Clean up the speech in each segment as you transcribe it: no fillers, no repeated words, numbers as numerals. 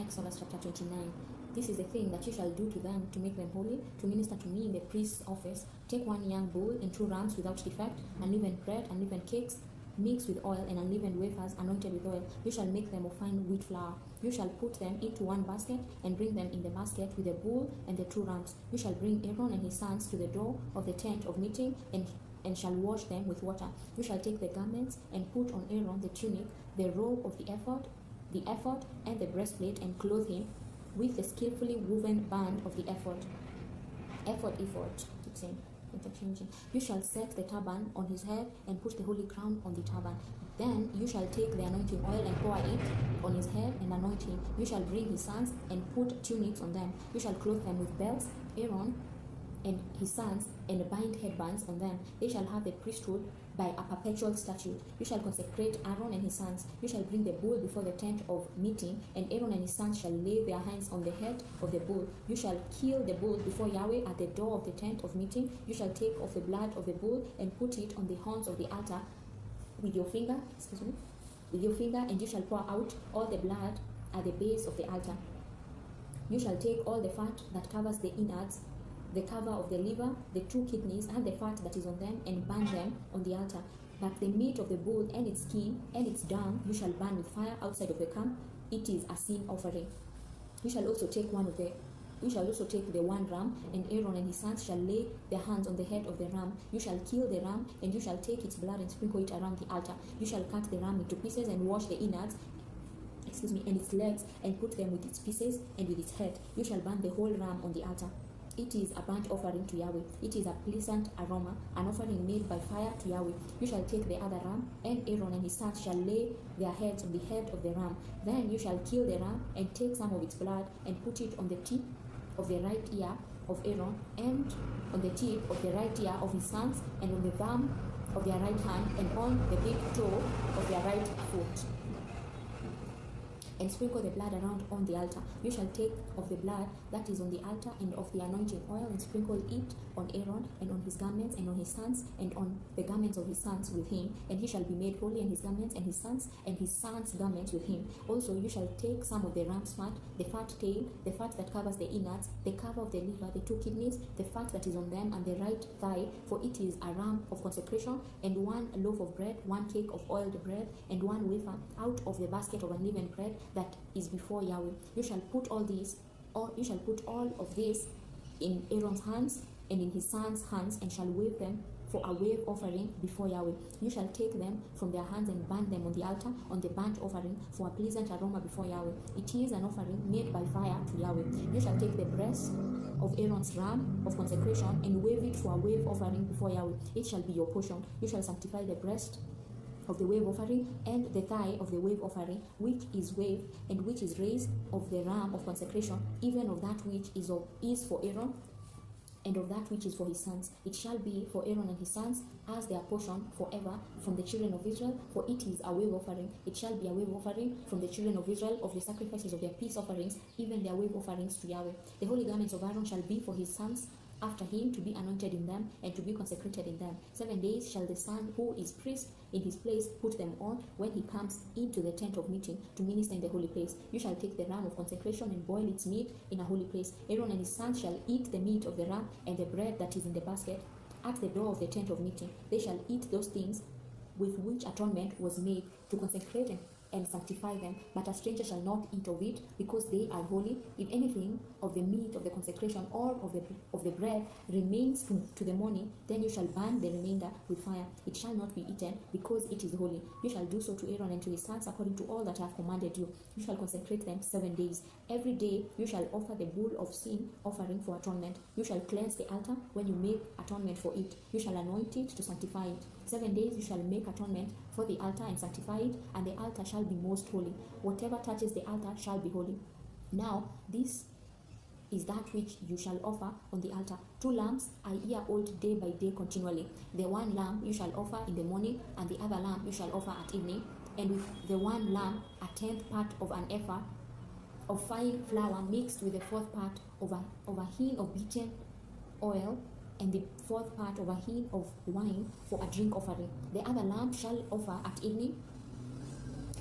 Exodus chapter 29. This is the thing that you shall do to them to make them holy, to minister to me in the priest's office. Take 1 young bull and 2 rams without defect, unleavened bread, unleavened cakes, mixed with oil, and unleavened wafers anointed with oil. You shall make them of fine wheat flour. You shall put them into 1 basket and bring them in the basket with the bull and the 2 rams. You shall bring Aaron and his sons to the door of the tent of meeting and shall wash them with water. You shall take the garments and put on Aaron the tunic, the robe of the ephod, and the breastplate, and clothe him with the skillfully woven band of the ephod. Keep saying, interchanging. You shall set the turban on his head and put the holy crown on the turban. Then you shall take the anointing oil and pour it on his head and anoint him. You shall bring his sons and put tunics on them. You shall clothe them with belts, Aaron and his sons, and bind headbands on them. They shall have the priesthood by a perpetual statute. You shall consecrate Aaron and his sons. You shall bring the bull before the tent of meeting, and Aaron and his sons shall lay their hands on the head of the bull. You shall kill the bull before Yahweh at the door of the tent of meeting. You shall take of the blood of the bull and put it on the horns of the altar with your finger, and you shall pour out all the blood at the base of the altar. You shall take all the fat that covers the innards, the cover of the liver, the 2 kidneys, and the fat that is on them, and burn them on the altar. But the meat of the bull and its skin and its dung you shall burn with fire outside of the camp. It is a sin offering. You shall also take the 1 ram, and Aaron and his sons shall lay their hands on the head of the ram. You shall kill the ram, and you shall take its blood and sprinkle it around the altar. You shall cut the ram into pieces and wash the innards, and its legs, and put them with its pieces and with its head. You shall burn the whole ram on the altar. It is a burnt offering to Yahweh. It is a pleasant aroma, an offering made by fire to Yahweh. You shall take the other ram, and Aaron and his sons shall lay their heads on the head of the ram. Then you shall kill the ram, and take some of its blood, and put it on the tip of the right ear of Aaron, and on the tip of the right ear of his sons, and on the thumb of their right hand, and on the big toe of their right foot. And sprinkle the blood around on the altar. You shall take of the blood that is on the altar and of the anointing oil, and sprinkle it on Aaron and on his garments and on his sons and on the garments of his sons with him, and he shall be made holy, and his garments and his sons garments with him. Also you shall take some of the ram's fat, the fat tail, the fat that covers the innards, the cover of the liver, the 2 kidneys, the fat that is on them, and the right thigh, for it is a ram of consecration, and 1 loaf of bread, 1 cake of oiled bread, and 1 wafer out of the basket of unleavened bread that is before Yahweh. You shall put all of this in Aaron's hands and in his sons' hands, and shall wave them for a wave offering before Yahweh. You shall take them from their hands and burn them on the altar on the burnt offering for a pleasant aroma before Yahweh. It is an offering made by fire to Yahweh. You shall take the breast of Aaron's ram of consecration and wave it for a wave offering before Yahweh. It shall be your portion. You shall sanctify the breast of the wave offering and the thigh of the wave offering, which is waved and which is raised of the ram of consecration, even of that which is for Aaron, and of that which is for his sons. It shall be for Aaron and his sons as their portion forever from the children of Israel, for it is a wave offering. It shall be a wave offering from the children of Israel of the sacrifices of their peace offerings, even their wave offerings to Yahweh. The holy garments of Aaron shall be for his sons after him, to be anointed in them and to be consecrated in them. 7 days shall the son who is priest in his place put them on when he comes into the tent of meeting to minister in the holy place. You shall take the ram of consecration and boil its meat in a holy place. Aaron and his sons shall eat the meat of the ram and the bread that is in the basket at the door of the tent of meeting. They shall eat those things with which atonement was made to consecrate and sanctify them, but a stranger shall not eat of it, because they are holy. If anything of the meat of the consecration or of the bread remains to the morning, then you shall burn the remainder with fire. It shall not be eaten, because it is holy. You shall do so to Aaron and to his sons according to all that I have commanded you. You shall consecrate them 7 days. Every day you shall offer the bull of sin offering for atonement. You shall cleanse the altar when you make atonement for it. You shall anoint it to sanctify it. 7 days you shall make atonement for the altar and sanctify it, and the altar shall be most holy. Whatever touches the altar shall be holy. Now this is that which you shall offer on the altar: 2 lambs a year old, day by day continually. The 1 lamb you shall offer in the morning, and the other lamb you shall offer at evening. And with the 1 lamb 1/10 part of an ephah of fine flour mixed with the 4th part of a hin of beaten oil, and the 4th part of a hin of wine for a drink offering. The other lamb shall offer at evening,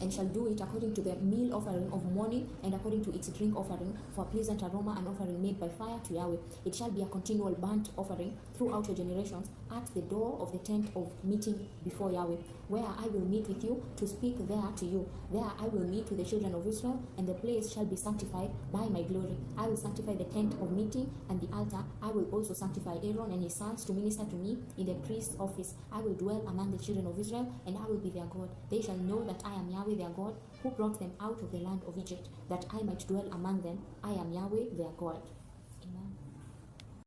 and shall do it according to the meal offering of morning, and according to its drink offering, for a pleasant aroma, an offering made by fire to Yahweh. It shall be a continual burnt offering throughout your generations at the door of the tent of meeting before Yahweh, where I will meet with you to speak there to you. There I will meet with the children of Israel, and the place shall be sanctified by my glory. I will sanctify the tent of meeting and the altar. I will also sanctify Aaron and his sons to minister to me in the priest's office. I will dwell among the children of Israel, and I will be their God. They shall know that I am Yahweh their God, who brought them out of the land of Egypt, that I might dwell among them. I am Yahweh their God.